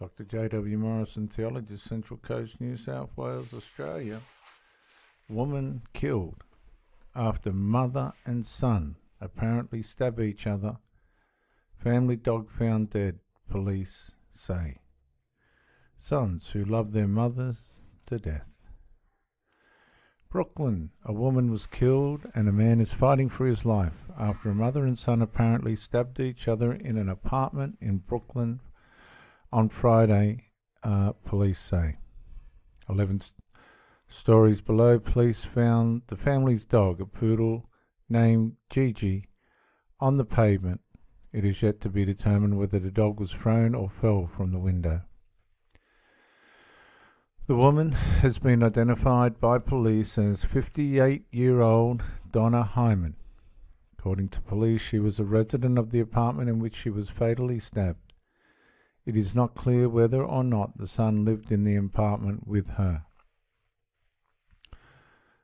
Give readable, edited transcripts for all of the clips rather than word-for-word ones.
Dr. J.W. Morrison, theologist, Central Coast, New South Wales, Australia. Woman killed after mother and son apparently stab each other. Family dog found dead, police say. Sons who love their mothers to death. Brooklyn, a woman was killed and a man is fighting for his life after a mother and son apparently stabbed each other in an apartment in Brooklyn on Friday, police say. 11 stories below, police found the family's dog, a poodle named Gigi, on the pavement. It is yet to be determined whether the dog was thrown or fell from the window. The woman has been identified by police as 58-year-old Donna Hyman. According to police, she was a resident of the apartment in which she was fatally stabbed. It is not clear whether or not the son lived in the apartment with her.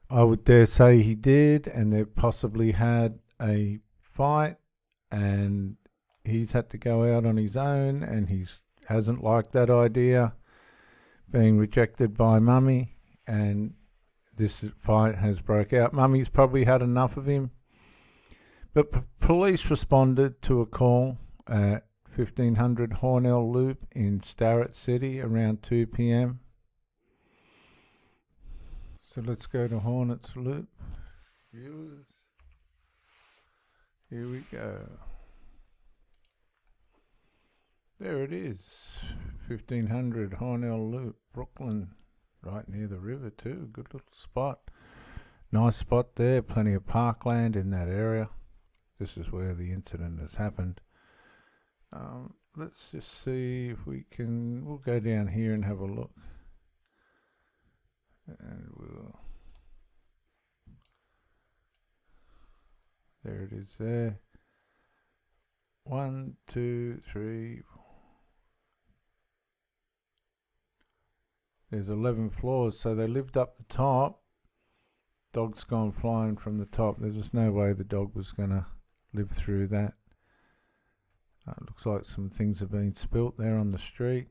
I would dare say he did, and they possibly had a fight, and he's had to go out on his own, and he hasn't liked that idea, being rejected by Mummy, and this fight has broke out. Mummy's probably had enough of him. But police responded to a call at 1500 Hornell Loop in Starrett City around 2 p.m. So let's go to Hornets Loop. Viewers. Here we go. There it is. 1500 Hornell Loop, Brooklyn. Right near the river too. Good little spot. Nice spot there. Plenty of parkland in that area. This is where the incident has happened. Let's just see if we'll go down here and have a look. And there it is there. 1, 2, 3. There's 11 floors, so they lived up the top. Dog's gone flying from the top. There was no way the dog was going to live through that. Looks like some things have been spilt there on the street.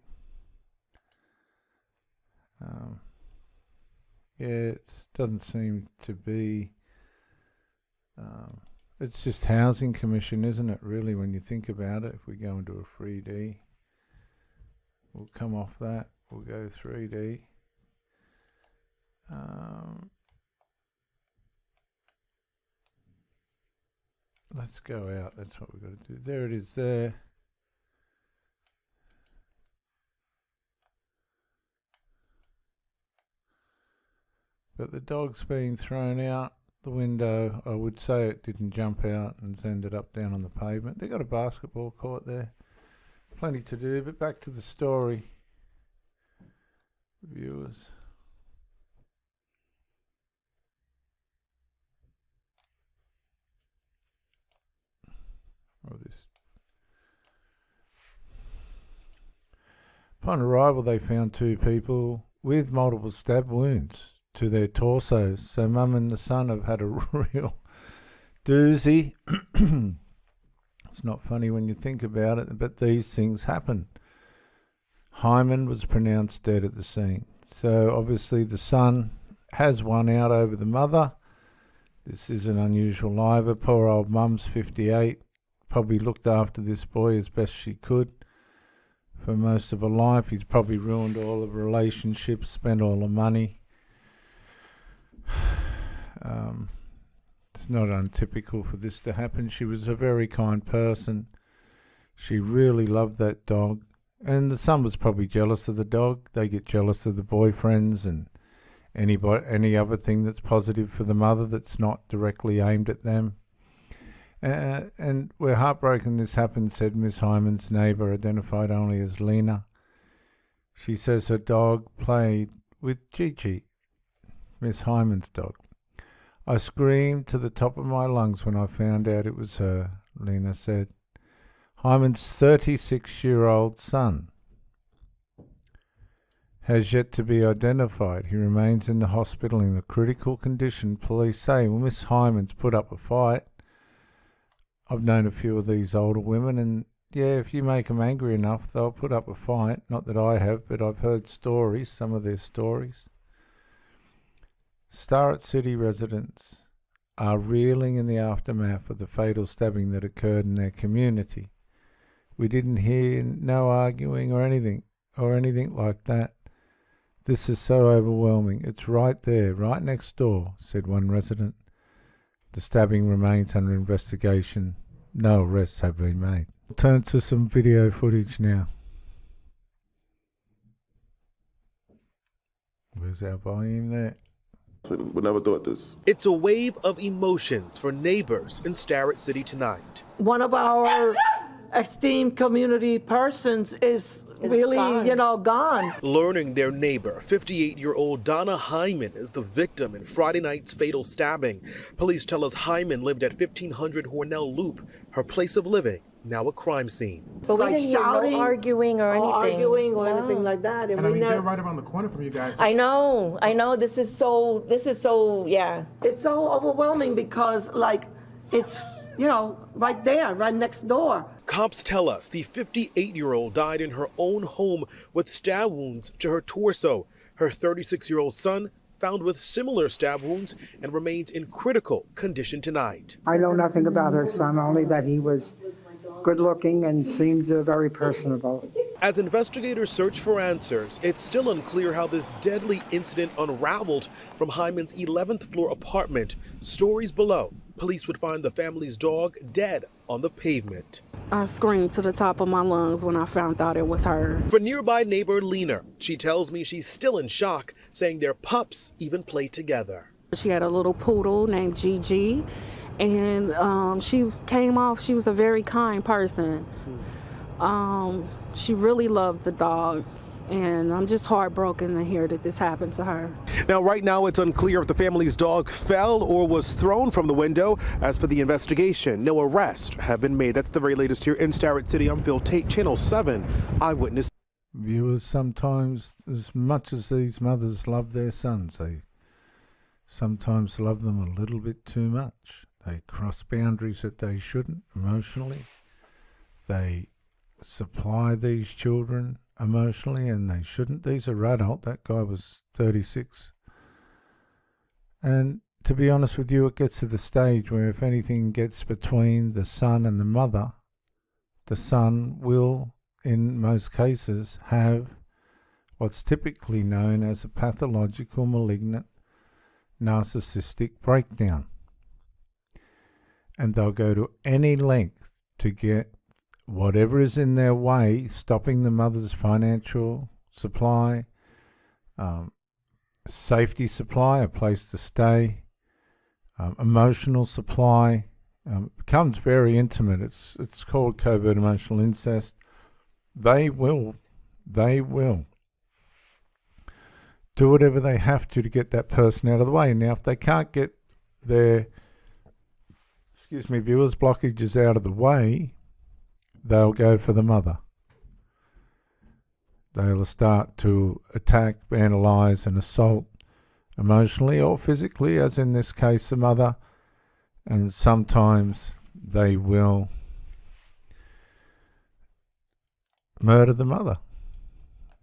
Yeah, it doesn't seem to be... it's just housing commission, isn't it, really, when you think about it? If we go into a 3D, we'll come off that. We'll go 3D. Let's go out. That's what we've got to do. There it is there. But the dog's been thrown out the window. I would say it didn't jump out and ended up down on the pavement. They've got a basketball court there. Plenty to do, but back to the story. Viewers. Upon arrival, they found 2 people with multiple stab wounds to their torsos. So Mum and the son have had a real doozy. It's not funny when you think about it, but these things happen. Hyman was pronounced dead at the scene. So obviously the son has won out over the mother. This isn't unusual either. Poor old Mum's 58. Probably looked after this boy as best she could for most of her life. He's probably ruined all of her relationships, spent all her money. It's not untypical for this to happen. She was a very kind person. She really loved that dog. And the son was probably jealous of the dog. They get jealous of the boyfriends and any other thing that's positive for the mother that's not directly aimed at them. And we're heartbroken this happened, said Miss Hyman's neighbour, identified only as Lena. She says her dog played with Gigi, Miss Hyman's dog. I screamed to the top of my lungs when I found out it was her, Lena said. Hyman's 36-year-old son has yet to be identified. He remains in the hospital in a critical condition, police say. Well, Miss Hyman's put up a fight. I've known a few of these older women, and yeah, if you make them angry enough, they'll put up a fight. Not that I have, but I've heard stories, some of their stories. Starrett City residents are reeling in the aftermath of the fatal stabbing that occurred in their community. We didn't hear no arguing or anything like that. This is so overwhelming. It's right there, right next door, said one resident. The stabbing remains under investigation. No arrests have been made. We'll turn to some video footage now. Where's our volume there? We never thought this. It's a wave of emotions for neighbors in Starrett City tonight. One of our esteemed community persons is really, gone. Learning their neighbor, 58-year-old Donna Hyman, is the victim in Friday night's fatal stabbing. Police tell us Hyman lived at 1500 Hornell Loop, her place of living, now a crime scene. But we didn't hear no arguing or anything. Anything like that. And I mean, they're right around the corner from you guys. I know. This is so, yeah. It's so overwhelming because, it's, right there, right next door. Cops tell us the 58-year-old died in her own home with stab wounds to her torso. Her 36-year-old son found with similar stab wounds and remains in critical condition tonight. I know nothing about her son, only that he was good looking and seemed very personable. As investigators search for answers, it's still unclear how this deadly incident unraveled from Hyman's 11th floor apartment. Stories below, police would find the family's dog dead on the pavement. I screamed to the top of my lungs when I found out it was her. For nearby neighbor Lena, she tells me she's still in shock, saying their pups even play together. She had a little poodle named Gigi, and she came off, she was a very kind person. She really loved the dog, and I'm just heartbroken to hear that this happened to her. Now, right now, it's unclear if the family's dog fell or was thrown from the window. As for the investigation, no arrests have been made. That's the very latest here in Starrett City. I'm Phil Tate, Channel 7 Eyewitness. Viewers, sometimes, as much as these mothers love their sons, they sometimes love them a little bit too much. They cross boundaries that they shouldn't emotionally. They supply these children emotionally, and they shouldn't. These are adult. That guy was 36. And to be honest with you, it gets to the stage where if anything gets between the son and the mother, the son will, in most cases, have what's typically known as a pathological, malignant, narcissistic breakdown. And they'll go to any length to get whatever is in their way, stopping the mother's financial supply, safety supply, a place to stay, emotional supply. It becomes very intimate. It's called covert emotional incest. They will do whatever they have to get that person out of the way. Now, if they can't get their, viewers' blockages out of the way, they'll go for the mother. They'll start to attack, vandalize, and assault emotionally or physically, as in this case, the mother. And sometimes they will murder the mother.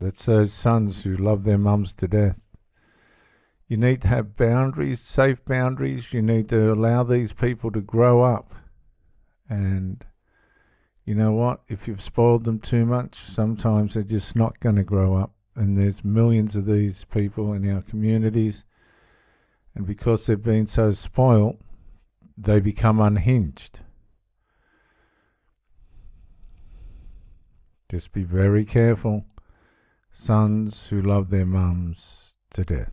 That's those sons who love their mums to death. You need to have boundaries, safe boundaries. You need to allow these people to grow up. And you know what? If you've spoiled them too much, sometimes they're just not going to grow up. And there's millions of these people in our communities. And because they've been so spoiled, they become unhinged. Just be very careful. Sons who love their mums to death.